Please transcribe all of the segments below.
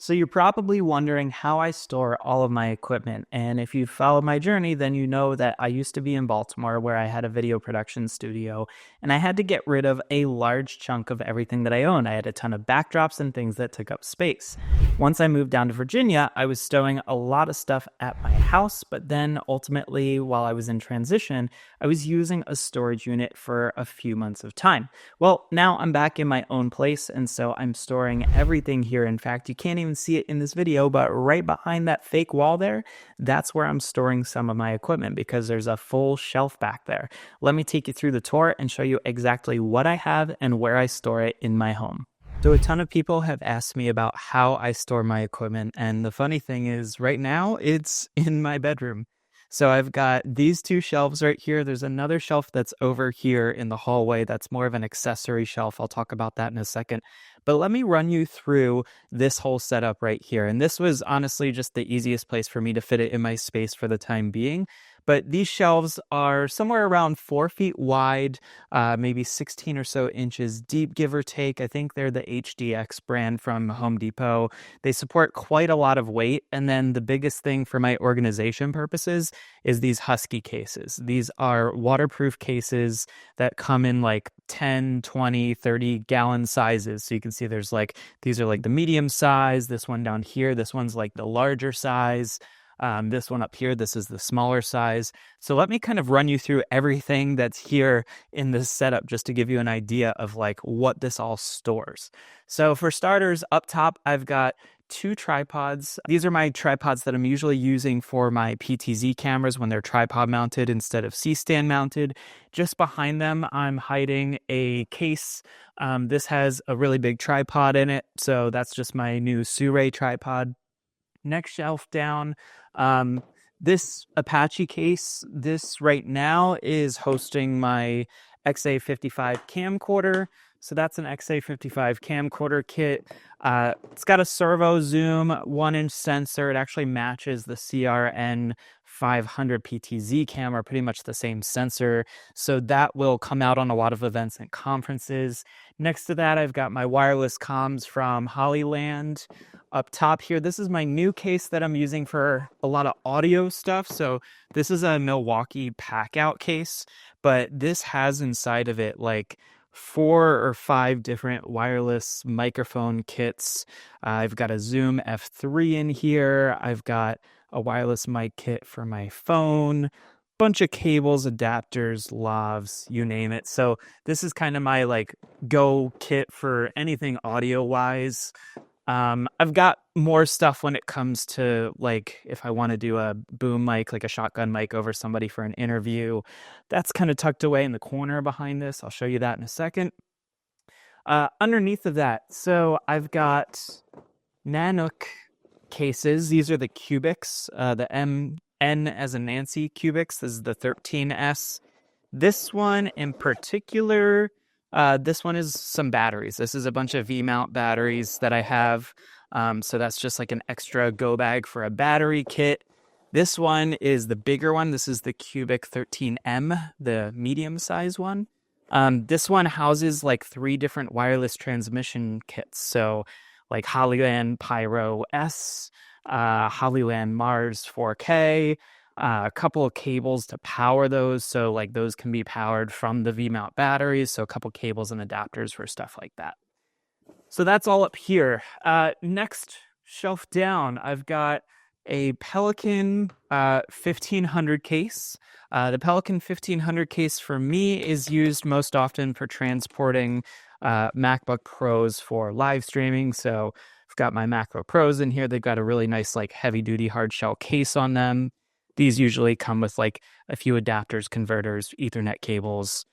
So you're probably wondering how I store all of my equipment. And if you've followed my journey, then you know that I used to be in Baltimore where I had a video production studio and I had to get rid of a large chunk of everything that I owned. I had a ton of backdrops and things that took up space. Once I moved down to Virginia, I was stowing a lot of stuff at my house, but then ultimately, while I was in transition, I was using a storage unit for a few months of time. Well, now I'm back in my own place, and so I'm storing everything here. In fact, you can't even see it in this video, but right behind that fake wall there, that's where I'm storing some of my equipment because there's a full shelf back there. Let me take you through the tour and show you exactly what I have and where I store it in my home. So a ton of people have asked me about how I store my equipment, and the funny thing is right now it's in my bedroom. So I've got these two shelves right here. There's another shelf that's over here in the hallway that's more of an accessory shelf. I'll talk about that in a second. But let me run you through this whole setup right here. And this was honestly just the easiest place for me to fit it in my space for the time being. But these shelves are somewhere around 4 feet wide, maybe 16 or so inches deep, give or take. I think they're the HDX brand from Home Depot. They support quite a lot of weight. And then the biggest thing for my organization purposes is these Husky cases. These are waterproof cases that come in like 10, 20, 30 gallon sizes. So you can see there's like, these are like the medium size. This one down here, this one's like the larger size. This one up here, this is the smaller size. So let me kind of run you through everything that's here in this setup just to give you an idea of like what this all stores. So for starters, up top, I've got 2 tripods. These are my tripods that I'm usually using for my PTZ cameras when they're tripod mounted instead of C-stand mounted. Just behind them, I'm hiding a case. This has a really big tripod in it. So that's just my new Surae tripod. Next shelf down, this Apache case, this right now is hosting my XA55 camcorder. So that's an XA55 camcorder kit. It's got a servo zoom, 1-inch sensor. It actually matches the CRN 500 PTZ camera, pretty much the same sensor. So that will come out on a lot of events and conferences. Next to that, I've got my wireless comms from Hollyland. Up top here, this is my new case that I'm using for a lot of audio stuff. So this is a Milwaukee pack out case, but this has inside of it like 4 or 5 different wireless microphone kits. I've got a Zoom F3 in here. I've got a wireless mic kit for my phone, bunch of cables, adapters, lavs, you name it. So this is kind of my like go kit for anything audio wise. I've got more stuff when it comes to like if I want to do a boom mic, like a shotgun mic over somebody for an interview. That's kind of tucked away in the corner behind this. I'll show you that in a second. Underneath of that, so I've got Nanook cases. These are the Cubics, the N as in Nancy Cubics. This is the 13S. This one in particular, this one is some batteries. This is a bunch of V-mount batteries that I have. So that's just like an extra go bag for a battery kit. This one is the bigger one. This is the Cubic 13M, the medium size one. This one houses like 3 different wireless transmission kits. So like Hollyland Pyro S, Hollyland Mars 4K, a couple of cables to power those. So like those can be powered from the V-mount batteries. So a couple cables and adapters for stuff like that. So that's all up here. Next shelf down, I've got a Pelican 1500 case. The Pelican 1500 case for me is used most often for transporting MacBook Pros for live streaming. So I've got my MacBook Pros in here. They've got a really nice like heavy duty hard shell case on them. These usually come with like a few adapters, converters, Ethernet cables,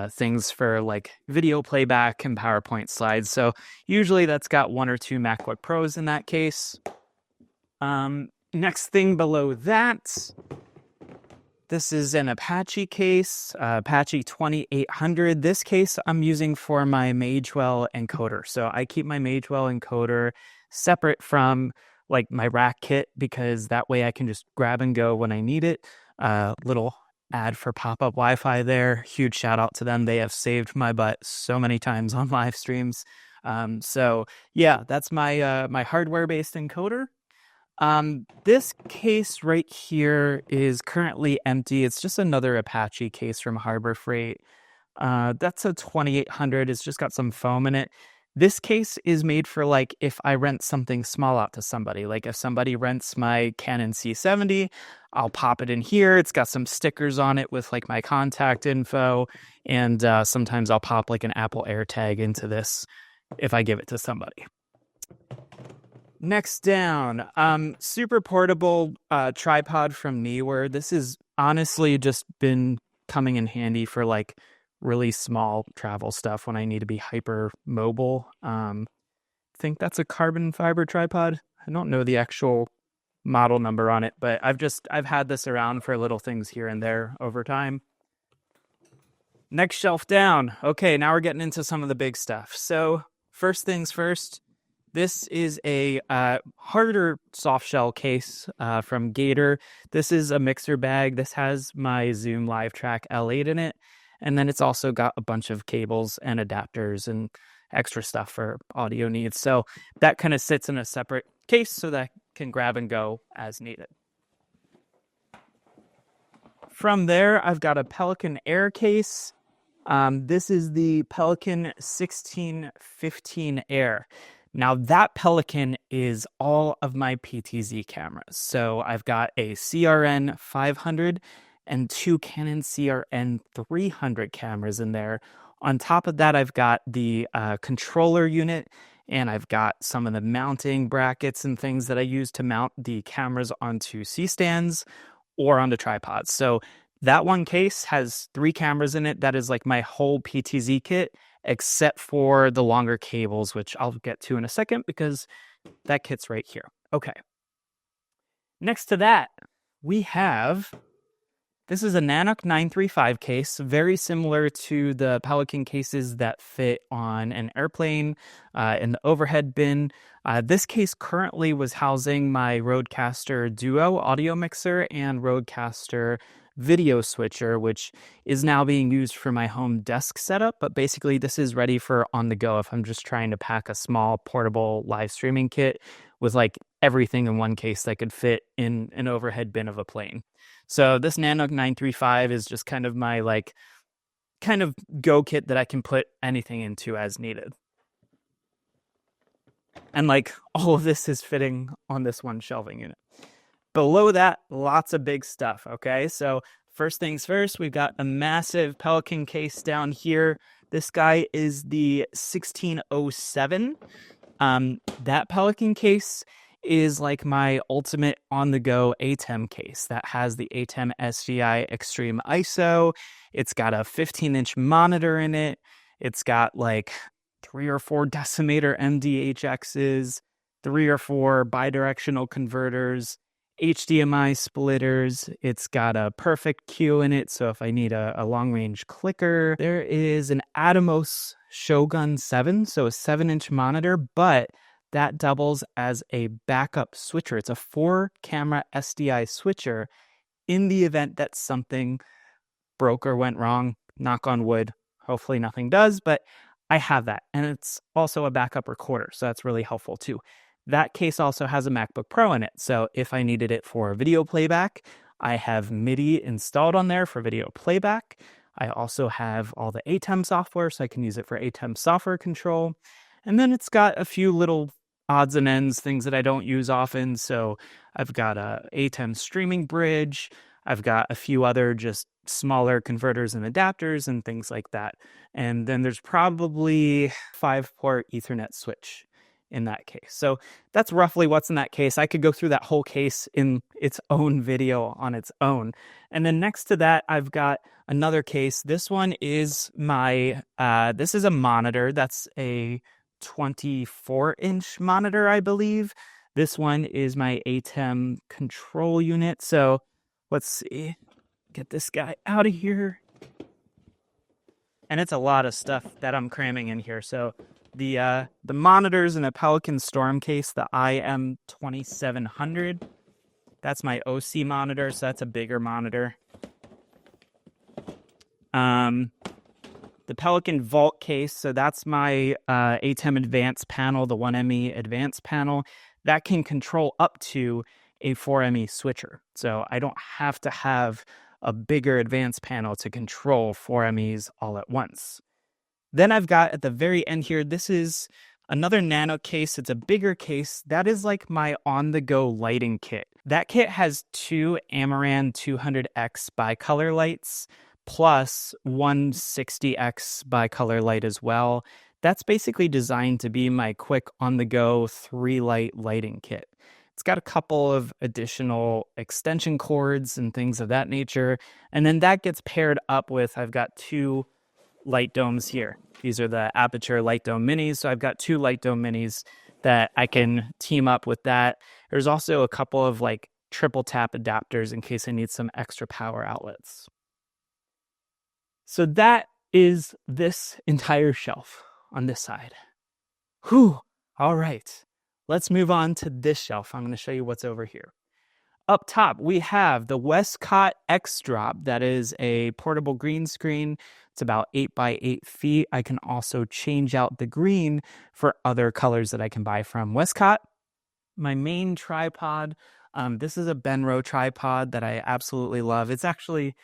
things for like video playback and PowerPoint slides. So usually that's got 1 or 2 MacBook Pros in that case. Next thing below that, this is an Apache case, Apache 2800. This case I'm using for my Magewell encoder. So I keep my Magewell encoder separate from like my rack kit because that way I can just grab and go when I need it. Little ad for pop-up Wi-Fi there. Huge shout out to them. They have saved my butt so many times on live streams. So yeah, that's my my hardware-based encoder. This case right here is currently empty. It's just another Apache case from Harbor Freight. That's a 2800. It's just got some foam in it. This case is made for like if I rent something small out to somebody. Like if somebody rents my Canon C70, I'll pop it in here. It's got some stickers on it with like my contact info, and sometimes I'll pop like an Apple AirTag into this if I give it to somebody. Next down, super portable tripod from Neewer. This has honestly just been coming in handy for like really small travel stuff when I need to be hyper mobile. I think that's a carbon fiber tripod. I don't know the actual model number on it, but I've had this around for little things here and there over time. Next shelf down. Okay, now we're getting into some of the big stuff. So first things first, this is a harder soft shell case from Gator. This is a mixer bag. This has my Zoom Live Track L8 in it. And then it's also got a bunch of cables and adapters and extra stuff for audio needs. So that kind of sits in a separate case so that I can grab and go as needed. From there, I've got a Pelican Air case. This is the Pelican 1615 Air. Now that Pelican is all of my PTZ cameras. So I've got a CRN 500 and two Canon CRN 300 cameras in there. On top of that, I've got the controller unit, and I've got some of the mounting brackets and things that I use to mount the cameras onto C-stands or onto tripods. So that one case has 3 cameras in it. That is like my whole PTZ kit, except for the longer cables, which I'll get to in a second because that kit's right here. Okay. Next to that, we have, this is a Nanook 935 case, very similar to the Pelican cases that fit on an airplane in the overhead bin. This case currently was housing my Rodecaster Duo audio mixer and Rodecaster video switcher, which is now being used for my home desk setup. But basically, this is ready for on the go if I'm just trying to pack a small portable live streaming kit with like everything in one case that could fit in an overhead bin of a plane. So this Nanook 935 is just kind of my like kind of go kit that I can put anything into as needed. And like all of this is fitting on this one shelving unit. Below that, lots of big stuff, okay? So first things first, we've got a massive Pelican case down here. This guy is the 1607. That Pelican case is like my ultimate on-the-go ATEM case that has the ATEM SDI Extreme ISO. It's got a 15-inch monitor in it. It's got like 3 or 4 decimator MDHXs, 3 or 4 bidirectional converters, HDMI splitters. It's got a perfect Q in it, so if I need a long-range clicker. There is an Atomos Shogun 7, so a 7-inch monitor, but that doubles as a backup switcher. It's a 4-camera SDI switcher in the event that something broke or went wrong. Knock on wood. Hopefully nothing does, but I have that. And it's also a backup recorder, so that's really helpful too. That case also has a MacBook Pro in it, so if I needed it for video playback, I have MIDI installed on there for video playback. I also have all the ATEM software, so I can use it for ATEM software control. And then it's got a few little odds and ends, things that I don't use often. So I've got a ATEM streaming bridge. I've got a few other just smaller converters and adapters and things like that. And then there's probably 5-port Ethernet switch in that case. So that's roughly what's in that case. I could go through that whole case in its own video on its own. And then next to that, I've got another case. This one is my, this is a monitor. That's a 24-inch monitor, I believe. This one is my ATEM control unit. So let's see, get this guy out of here. And it's a lot of stuff that I'm cramming in here. So the monitors in a Pelican Storm case, the IM2700. That's my OC the the Pelican Vault case. So that's my ATEM Advanced panel, the 1ME Advanced panel. That can control up to a 4ME switcher. So I don't have to have a bigger advanced panel to control 4MEs all at once. Then I've got at the very end here, this is another nano case. It's a bigger case. That is like my on-the-go lighting kit. That kit has two Amaran 200X bicolor lights plus 160X bicolor light as well. That's basically designed to be my quick on-the-go 3-light lighting kit. It's got a couple of additional extension cords and things of that nature. And then that gets paired up with, I've got two light domes here. These are the Aperture Light Dome Minis. So I've got two Light Dome Minis that I can team up with that. There's also a couple of like triple tap adapters in case I need some extra power outlets. So that is this entire shelf on this side. Whew. All right. Let's move on to this shelf. I'm going to show you what's over here. Up top, we have the Westcott X-Drop. That is a portable green screen. It's about 8 by 8 feet. I can also change out the green for other colors that I can buy from Westcott. My main tripod, this is a Benro tripod that I absolutely love. It's actually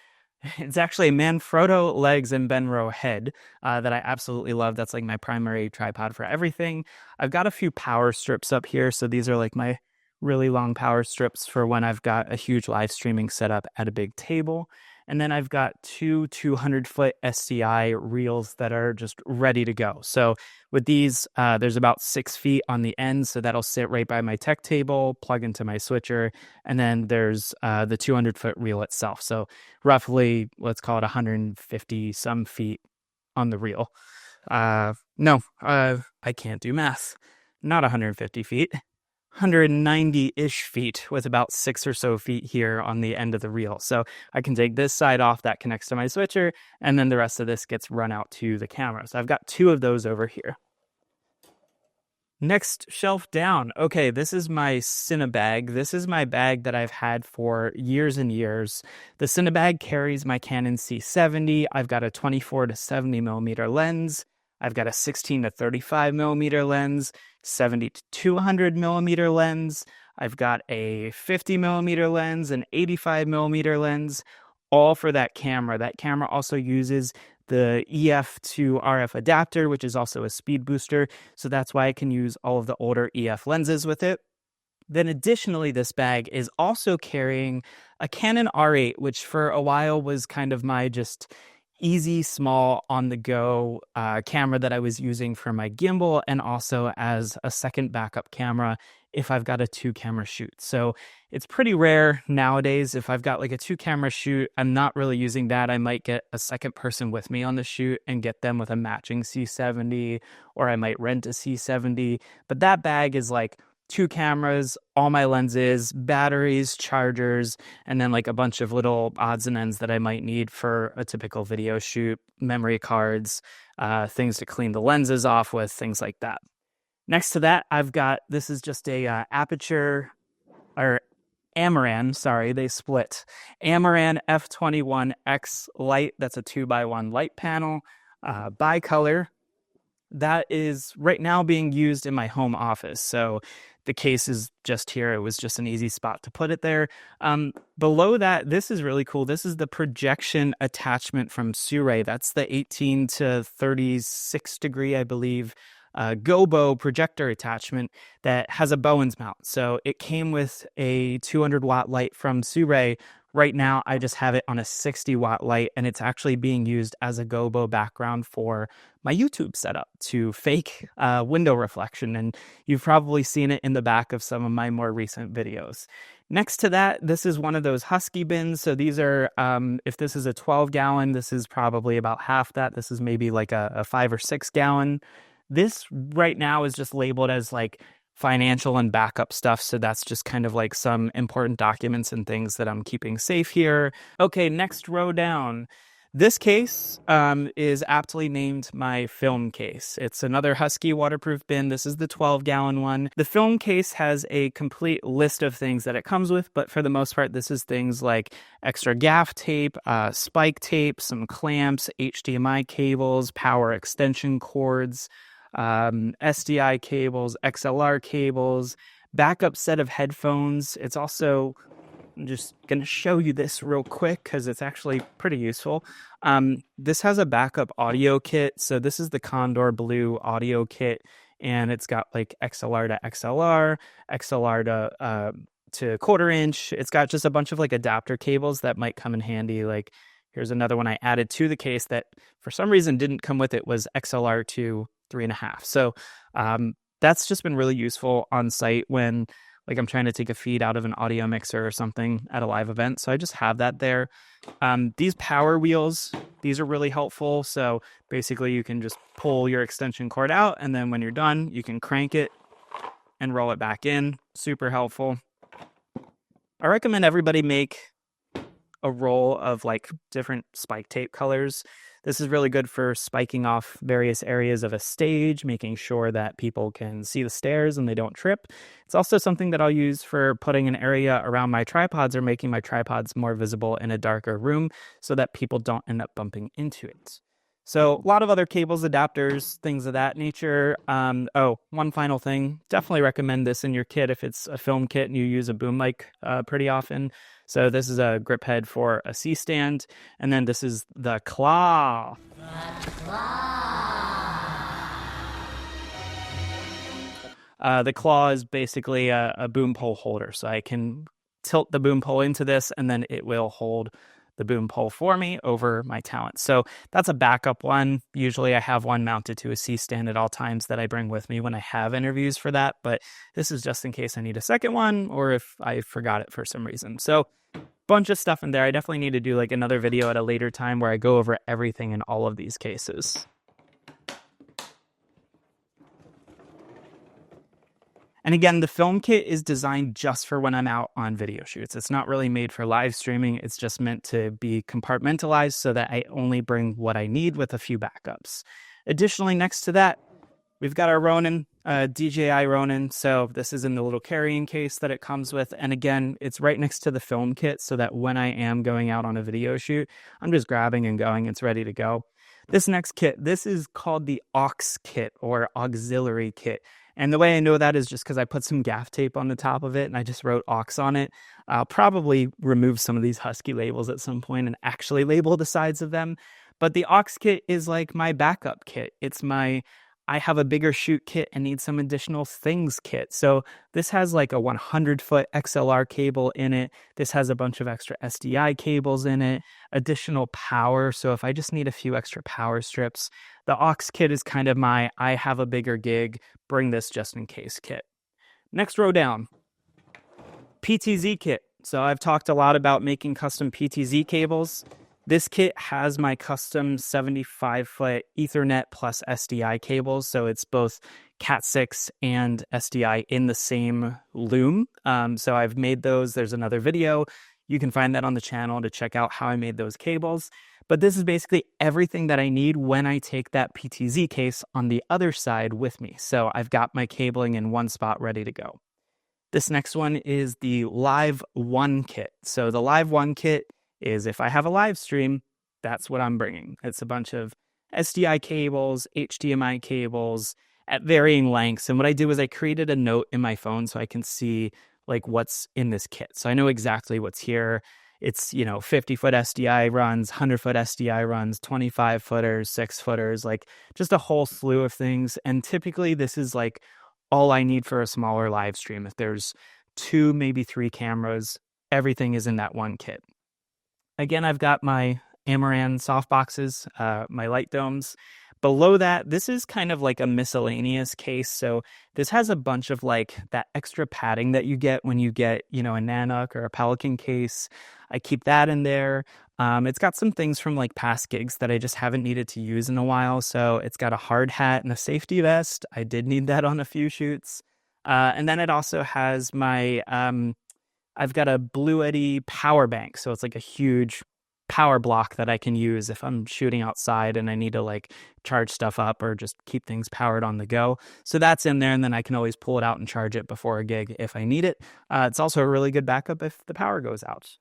a Manfrotto legs and Benro head that I absolutely love. That's like my primary tripod for everything. I've got a few power strips up here. So these are like my really long power strips for when I've got a huge live streaming setup at a big table. And then I've got two 200-foot SCI reels that are just ready to go. So with these, there's about 6 feet on the end. So that'll sit right by my tech table, plug into my switcher. And then there's the 200-foot reel itself. So roughly, let's call it 150 some feet on the reel. I can't do math. Not 150 feet. 190-ish feet with about 6 or so feet here on the end of the reel. So I can take this side off that connects to my switcher, and then the rest of this gets run out to the camera. So I've got 2 of those over here. Next shelf down. Okay, this is my Cinebag. This is my bag that I've had for years and years. The Cinebag carries my Canon C70. I've got a 24 to 70 millimeter lens. I've got a 16 to 35 millimeter lens, 70 to 200 millimeter lens. I've got a 50 millimeter lens, an 85 millimeter lens, all for that camera. That camera also uses the EF to RF adapter, which is also a speed booster. So that's why I can use all of the older EF lenses with it. Then additionally, this bag is also carrying a Canon R8, which for a while was kind of my just easy, small, on-the-go camera that I was using for my gimbal and also as a second backup camera if I've got a 2-camera shoot. So it's pretty rare nowadays. If I've got like a 2-camera shoot, I'm not really using that. I might get a second person with me on the shoot and get them with a matching C70, or I might rent a C70. But that bag is like 2 cameras, all my lenses, batteries, chargers, and then like a bunch of little odds and ends that I might need for a typical video shoot, memory cards, things to clean the lenses off with, things like that. Next to that, I've got, this is just a Aperture, or Amaran, sorry, they split. Amaran F21X light, that's a 2x1 light panel, bicolor. That is right now being used in my home office. So the case is just here. It was just an easy spot to put it there. Below that, this is really cool. This is the projection attachment from Sirui. That's the 18 to 36 degree, I believe, gobo projector attachment that has a Bowens mount. So it came with a 200 watt light from Sirui. Right now, I just have it on a 60 watt light, and it's actually being used as a gobo background for my YouTube setup to fake window reflection. And you've probably seen it in the back of some of my more recent videos. Next to that, this is one of those Husky bins. So these are, if this is a 12 gallon, this is probably about half that. This is maybe like a 5 or 6 gallon. This right now is just labeled as like financial and backup stuff. So that's just kind of like some important documents and things that I'm keeping safe here. Okay, next row down. This case is aptly named my film case. It's another Husky waterproof bin. This is the 12-gallon one. The film case has a complete list of things that it comes with, but for the most part, this is things like extra gaff tape, spike tape, some clamps, HDMI cables, power extension cords, SDI cables, XLR cables, backup set of headphones. It's also, I'm just going to show you this real quick because it's actually pretty useful. This has a backup audio kit. So this is the Condor Blue audio kit, and it's got like XLR to XLR, XLR to quarter inch. It's got just a bunch of like adapter cables that might come in handy. Like here's another one I added to the case that for some reason didn't come with it, was XLR to 3.5. So that's just been really useful on site when like I'm trying to take a feed out of an audio mixer or something at a live event. So I just have that there. These power wheels, these are really helpful. So basically you can just pull your extension cord out, and then when you're done, you can crank it and roll it back in. Super helpful. I recommend everybody make a roll of like different spike tape colors. This is really good for spiking off various areas of a stage, making sure that people can see the stairs and they don't trip. It's also something that I'll use for putting an area around my tripods or making my tripods more visible in a darker room so that people don't end up bumping into it. So a lot of other cables, adapters, things of that nature. One final thing. Definitely recommend this in your kit if it's a film kit and you use a boom mic pretty often. So this is a grip head for a C-stand. And then this is the claw. The claw is basically a boom pole holder. So I can tilt the boom pole into this, and then it will hold the boom pole for me over my talent. So that's a backup one. Usually I have one mounted to a C-stand at all times that I bring with me when I have interviews for that. But this is just in case I need a second one or if I forgot it for some reason. So bunch of stuff in there. I definitely need to do like another video at a later time where I go over everything in all of these cases. And again, the film kit is designed just for when I'm out on video shoots. It's not really made for live streaming. It's just meant to be compartmentalized so that I only bring what I need with a few backups. Additionally, next to that, we've got our Ronin, DJI Ronin. So this is in the little carrying case that it comes with. And again, it's right next to the film kit so that when I am going out on a video shoot, I'm just grabbing and going. It's ready to go. This next kit, this is called the aux kit or auxiliary kit. And the way I know that is just because I put some gaff tape on the top of it and I just wrote aux on it. I'll probably remove some of these Husky labels at some point and actually label the sides of them. But the aux kit is like my backup kit. It's my, I have a bigger shoot kit and need some additional things kit. So this has like a 100-foot XLR cable in it. This has a bunch of extra SDI cables in it, additional power. So if I just need a few extra power strips, the aux kit is kind of my, I have a bigger gig, bring this just in case kit. Next row down, PTZ kit. So I've talked a lot about making custom PTZ cables. This kit has my custom 75-foot Ethernet plus SDI cables. So it's both Cat6 and SDI in the same loom. So I've made those. There's another video. You can find that on the channel to check out how I made those cables. But this is basically everything that I need when I take that PTZ case on the other side with me. So I've got my cabling in one spot ready to go. This next one is the Live 1 kit. So the Live 1 kit is if I have a live stream, that's what I'm bringing. It's a bunch of SDI cables, HDMI cables at varying lengths. And what I do is I created a note in my phone so I can see like what's in this kit. So I know exactly what's here. It's, 50-foot SDI runs, 100-foot SDI runs, 25-footers, 6-footers, like just a whole slew of things. And typically this is like all I need for a smaller live stream. If there's 2, maybe 3 cameras, everything is in that one kit. Again, I've got my Amaran softboxes, my light domes. Below that, this is kind of like a miscellaneous case. So this has a bunch of like that extra padding that you get when you get, a Nanook or a Pelican case. I keep that in there. It's got some things from like past gigs that I just haven't needed to use in a while. So it's got a hard hat and a safety vest. I did need that on a few shoots. And then it also has my, I've got a Blue Eddy power bank. So it's like a huge power block that I can use if I'm shooting outside and I need to like charge stuff up or just keep things powered on the go. So that's in there, and then I can always pull it out and charge it before a gig if I need it. It's also a really good backup if the power goes out.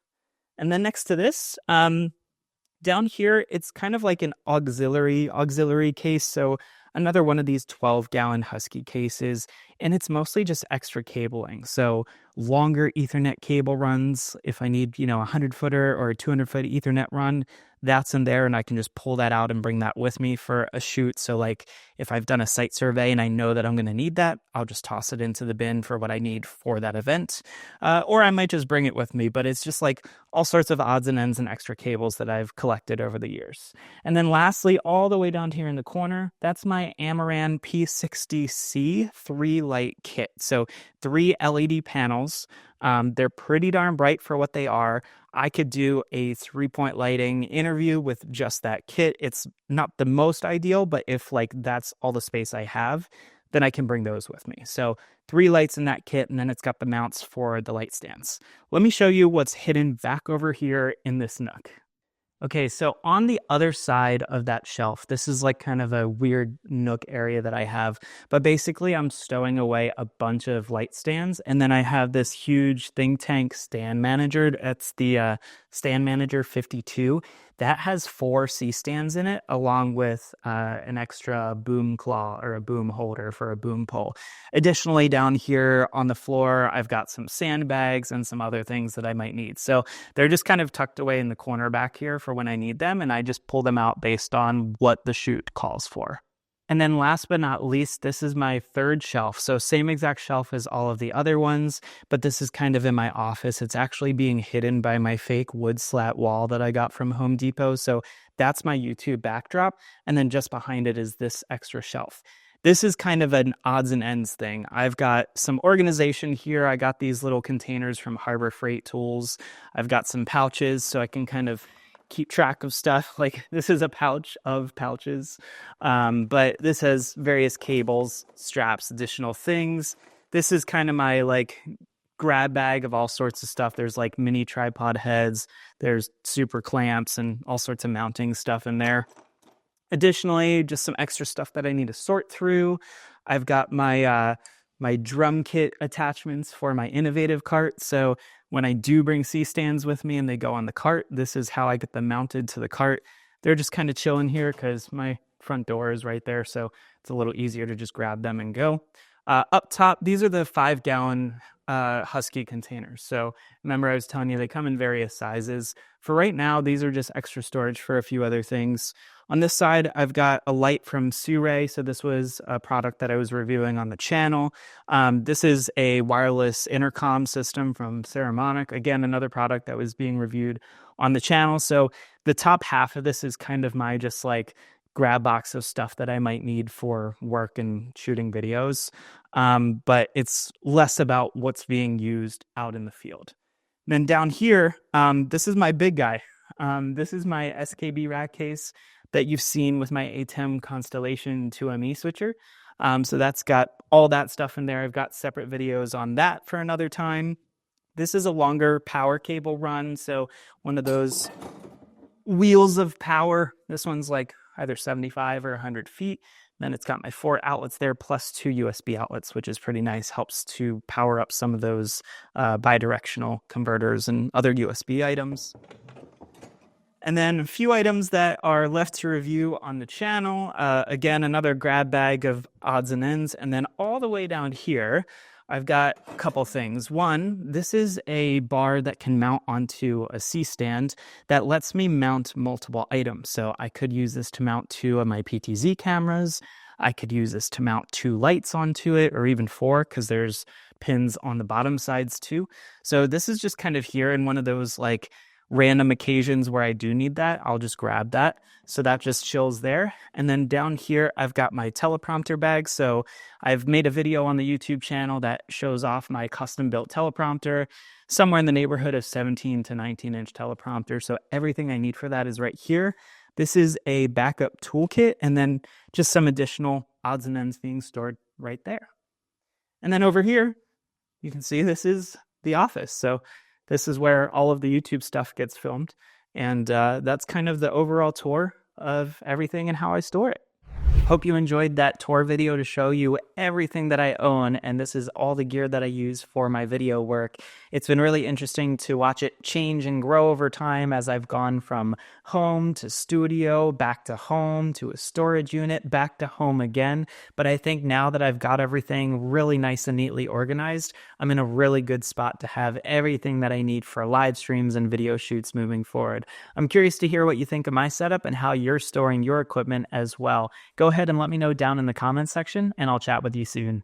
And then next to this, down here, it's kind of like an auxiliary case. So another one of these 12-gallon Husky cases, and it's mostly just extra cabling. So longer Ethernet cable runs. If I need, a 100-footer or a 200-foot Ethernet run, that's in there, and I can just pull that out and bring that with me for a shoot. So like if I've done a site survey and I know that I'm going to need that, I'll just toss it into the bin for what I need for that event. Or I might just bring it with me, but it's just like all sorts of odds and ends and extra cables that I've collected over the years. And then lastly, all the way down here in the corner, that's my Amaran P60C 3-light kit. So 3 LED panels. They're pretty darn bright for what they are. I could do a 3-point lighting interview with just that kit. It's not the most ideal, but if like that's all the space I have, then I can bring those with me. So 3 lights in that kit, and then it's got the mounts for the light stands. Let me show you what's hidden back over here in this nook. Okay, so on the other side of that shelf, this is like kind of a weird nook area that I have, but basically I'm stowing away a bunch of light stands, and then I have this huge think tank stand manager. It's the Stand Manager 52. That has 4 C-stands in it, along with an extra boom claw or a boom holder for a boom pole. Additionally, down here on the floor, I've got some sandbags and some other things that I might need. So they're just kind of tucked away in the corner back here for when I need them, and I just pull them out based on what the shoot calls for. And then last but not least, this is my 3rd shelf. So same exact shelf as all of the other ones, but this is kind of in my office. It's actually being hidden by my fake wood slat wall that I got from Home Depot. So that's my YouTube backdrop. And then just behind it is this extra shelf. This is kind of an odds and ends thing. I've got some organization here. I got these little containers from Harbor Freight Tools. I've got some pouches so I can kind of keep track of stuff. Like this is a pouch of pouches, but this has various cables, straps, additional things. This is kind of my like grab bag of all sorts of stuff. There's like mini tripod heads, there's super clamps and all sorts of mounting stuff in there. Additionally, just some extra stuff that I need to sort through. I've got my my drum kit attachments for my innovative cart. So when I do bring C-stands with me and they go on the cart, this is how I get them mounted to the cart. They're just kind of chilling here because my front door is right there, so it's a little easier to just grab them and go. Up top, these are the 5-gallon Husky containers. So remember I was telling you they come in various sizes. For right now, these are just extra storage for a few other things. On this side, I've got a light from Suray. So this was a product that I was reviewing on the channel. This is a wireless intercom system from Saramonic. Again, another product that was being reviewed on the channel. So the top half of this is kind of my just like grab box of stuff that I might need for work and shooting videos. But it's less about what's being used out in the field. Then down here, this is my big guy. This is my SKB rack case that you've seen with my ATEM Constellation 2ME switcher. So that's got all that stuff in there. I've got separate videos on that for another time. This is a longer power cable run. So one of those wheels of power. This one's like either 75 or 100 feet. Then it's got my 4 outlets there plus 2 USB outlets, which is pretty nice. Helps to power up some of those bidirectional converters and other USB items. And then a few items that are left to review on the channel. Again, another grab bag of odds and ends. And then all the way down here, I've got a couple things. One, this is a bar that can mount onto a C-stand that lets me mount multiple items. So I could use this to mount 2 of my PTZ cameras. I could use this to mount 2 lights onto it, or even 4, because there's pins on the bottom sides too. So this is just kind of here in one of those like random occasions where I do need that, I'll just grab that. So that just chills there. And then down here, I've got my teleprompter bag. So I've made a video on the YouTube channel that shows off my custom built teleprompter, somewhere in the neighborhood of 17 to 19-inch teleprompter. So everything I need for that is right here. This is a backup toolkit, and then just some additional odds and ends being stored right there. And then over here, you can see this is the office. So this is where all of the YouTube stuff gets filmed. And that's kind of the overall tour of everything and how I store it. Hope you enjoyed that tour video to show you everything that I own, and this is all the gear that I use for my video work. It's been really interesting to watch it change and grow over time as I've gone from home to studio, back to home, to a storage unit, back to home again. But I think now that I've got everything really nice and neatly organized, I'm in a really good spot to have everything that I need for live streams and video shoots moving forward. I'm curious to hear what you think of my setup and how you're storing your equipment as well. Go ahead and let me know down in the comments section, and I'll chat with you soon.